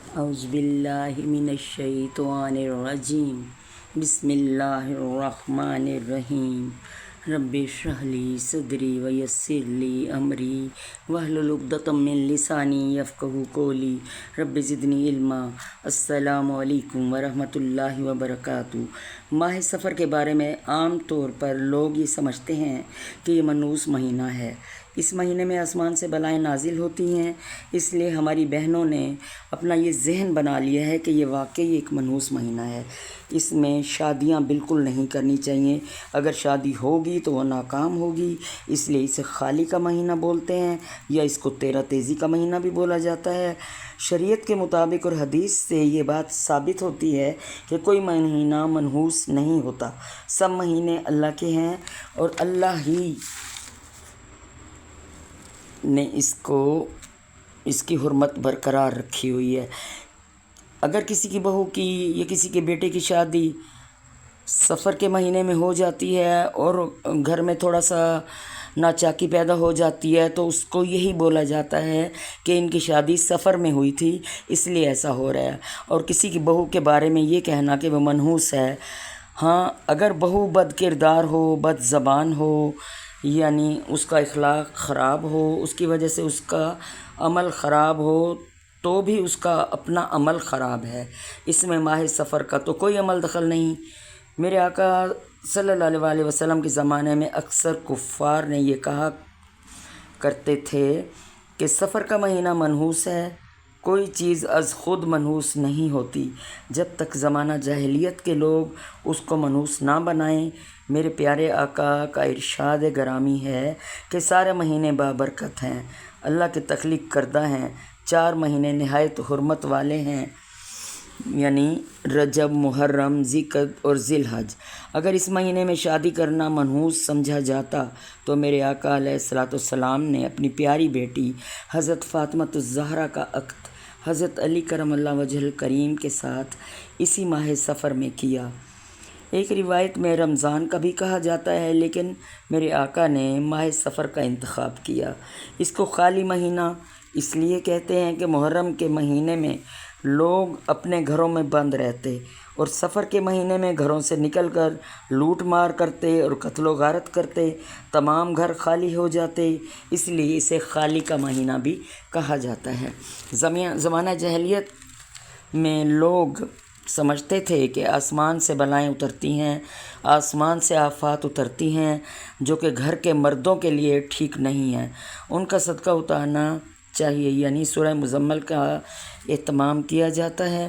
اعوذ باللہ من الشیطان الرجیم بسم اللہ الرحمن الرحیم رب اشرح لی صدری ویسر لی امری واحلل عقدۃ من لسانی یفقہوا قولی رب زدنی علما۔ السلام علیکم ورحمۃ اللہ وبرکاتہ۔ ماہ سفر کے بارے میں عام طور پر لوگ یہ سمجھتے ہیں کہ یہ منحوس مہینہ ہے۔ اس مہینے میں آسمان سے بلائیں نازل ہوتی ہیں، اس لیے ہماری بہنوں نے اپنا یہ ذہن بنا لیا ہے کہ یہ واقعی ایک منحوس مہینہ ہے۔ اس میں شادیاں بالکل نہیں کرنی چاہیے، اگر شادی ہوگی تو وہ ناکام ہوگی، اس لیے اسے خالی کا مہینہ بولتے ہیں، یا اس کو تیرہ تیزی کا مہینہ بھی بولا جاتا ہے۔ شریعت کے مطابق اور حدیث سے یہ بات ثابت ہوتی ہے کہ کوئی مہینہ منحوس نہیں ہوتا، سب مہینے اللہ کے ہیں اور اللہ ہی نے اس کی حرمت برقرار رکھی ہوئی ہے۔ اگر کسی کی بہو کی یا کسی کے بیٹے کی شادی سفر کے مہینے میں ہو جاتی ہے اور گھر میں تھوڑا سا ناچاکی پیدا ہو جاتی ہے تو اس کو یہی بولا جاتا ہے کہ ان کی شادی سفر میں ہوئی تھی، اس لیے ایسا ہو رہا ہے۔ اور کسی کی بہو کے بارے میں یہ کہنا کہ وہ منحوس ہے، ہاں اگر بہو بد کردار ہو، بد زبان ہو، یعنی اس کا اخلاق خراب ہو، اس کی وجہ سے اس کا عمل خراب ہو، تو بھی اس کا اپنا عمل خراب ہے، اس میں ماہ سفر کا تو کوئی عمل دخل نہیں۔ میرے آقا صلی اللہ علیہ وسلم کے زمانے میں اکثر کفار نے یہ کہا کرتے تھے کہ سفر کا مہینہ منحوس ہے، کوئی چیز از خود منحوس نہیں ہوتی جب تک زمانہ جاہلیت کے لوگ اس کو منحوس نہ بنائیں۔ میرے پیارے آقا کا ارشاد گرامی ہے کہ سارے مہینے بابرکت ہیں، اللہ کے تخلیق کردہ ہیں، 4 مہینے نہایت حرمت والے ہیں، یعنی رجب، محرم، ذیقعدہ اور ذی الحج۔ اگر اس مہینے میں شادی کرنا منحوس سمجھا جاتا تو میرے آقا علیہ الصلوۃ والسلام نے اپنی پیاری بیٹی حضرت فاطمہ الزہرا کا عقد حضرت علی کرم اللہ وجہ الکریم کے ساتھ اسی ماہ سفر میں کیا۔ ایک روایت میں رمضان کا بھی کہا جاتا ہے، لیکن میرے آقا نے ماہ سفر کا انتخاب کیا۔ اس کو خالی مہینہ اس لیے کہتے ہیں کہ محرم کے مہینے میں لوگ اپنے گھروں میں بند رہتے اور سفر کے مہینے میں گھروں سے نکل کر لوٹ مار کرتے اور قتل و غارت کرتے، تمام گھر خالی ہو جاتے، اس لیے اسے خالی کا مہینہ بھی کہا جاتا ہے۔ زمانہ جاہلیت میں لوگ سمجھتے تھے کہ آسمان سے بلائیں اترتی ہیں، آسمان سے آفات اترتی ہیں جو کہ گھر کے مردوں کے لیے ٹھیک نہیں ہیں، ان کا صدقہ اتارنا چاہیے، یعنی سورہ مزمل کا اہتمام کیا جاتا ہے،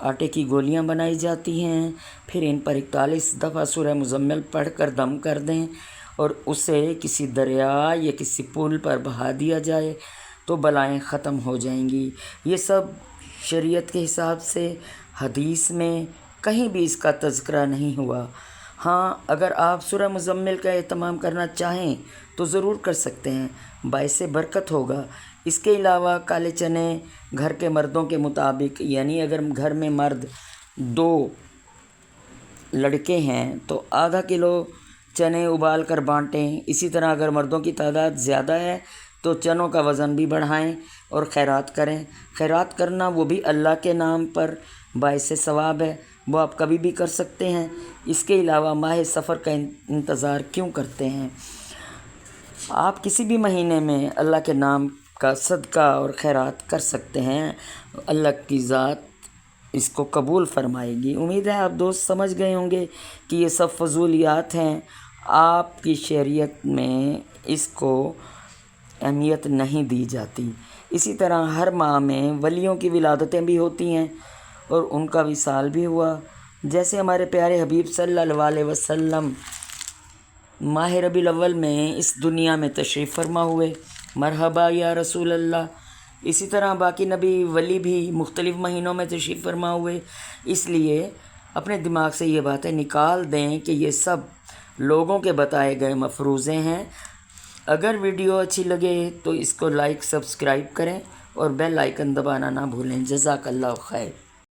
آٹے کی گولیاں بنائی جاتی ہیں، پھر ان پر 41 دفعہ سورہ مزمل پڑھ کر دم کر دیں اور اسے کسی دریا یا کسی پل پر بہا دیا جائے تو بلائیں ختم ہو جائیں گی۔ یہ سب شریعت کے حساب سے حدیث میں کہیں بھی اس کا تذکرہ نہیں ہوا۔ ہاں اگر آپ سورہ مزمل کا اہتمام کرنا چاہیں تو ضرور کر سکتے ہیں، باعث برکت ہوگا۔ اس کے علاوہ کالے چنے گھر کے مردوں کے مطابق، یعنی اگر گھر میں مرد 2 لڑکے ہیں تو آدھا کلو چنے ابال کر بانٹیں۔ اسی طرح اگر مردوں کی تعداد زیادہ ہے تو چنوں کا وزن بھی بڑھائیں اور خیرات کریں۔ خیرات کرنا وہ بھی اللہ کے نام پر باعث ثواب ہے، وہ آپ کبھی بھی کر سکتے ہیں۔ اس کے علاوہ ماہ سفر کا انتظار کیوں کرتے ہیں؟ آپ کسی بھی مہینے میں اللہ کے نام کا صدقہ اور خیرات کر سکتے ہیں، اللہ کی ذات اس کو قبول فرمائے گی۔ امید ہے آپ دوست سمجھ گئے ہوں گے کہ یہ سب فضولیات ہیں، آپ کی شریعت میں اس کو اہمیت نہیں دی جاتی۔ اسی طرح ہر ماہ میں ولیوں کی ولادتیں بھی ہوتی ہیں اور ان کا وصال بھی ہوا، جیسے ہمارے پیارے حبیب صلی اللہ علیہ وسلم ماہ ربیع الاول میں اس دنیا میں تشریف فرما ہوئے، مرحبا یا رسول اللہ۔ اسی طرح باقی نبی ولی بھی مختلف مہینوں میں تشریف فرما ہوئے، اس لیے اپنے دماغ سے یہ باتیں نکال دیں کہ یہ سب لوگوں کے بتائے گئے مفروضے ہیں۔ اگر ویڈیو اچھی لگے تو اس کو لائک، سبسکرائب کریں اور بیل آئیکن دبانا نہ بھولیں۔ جزاک اللہ خیر۔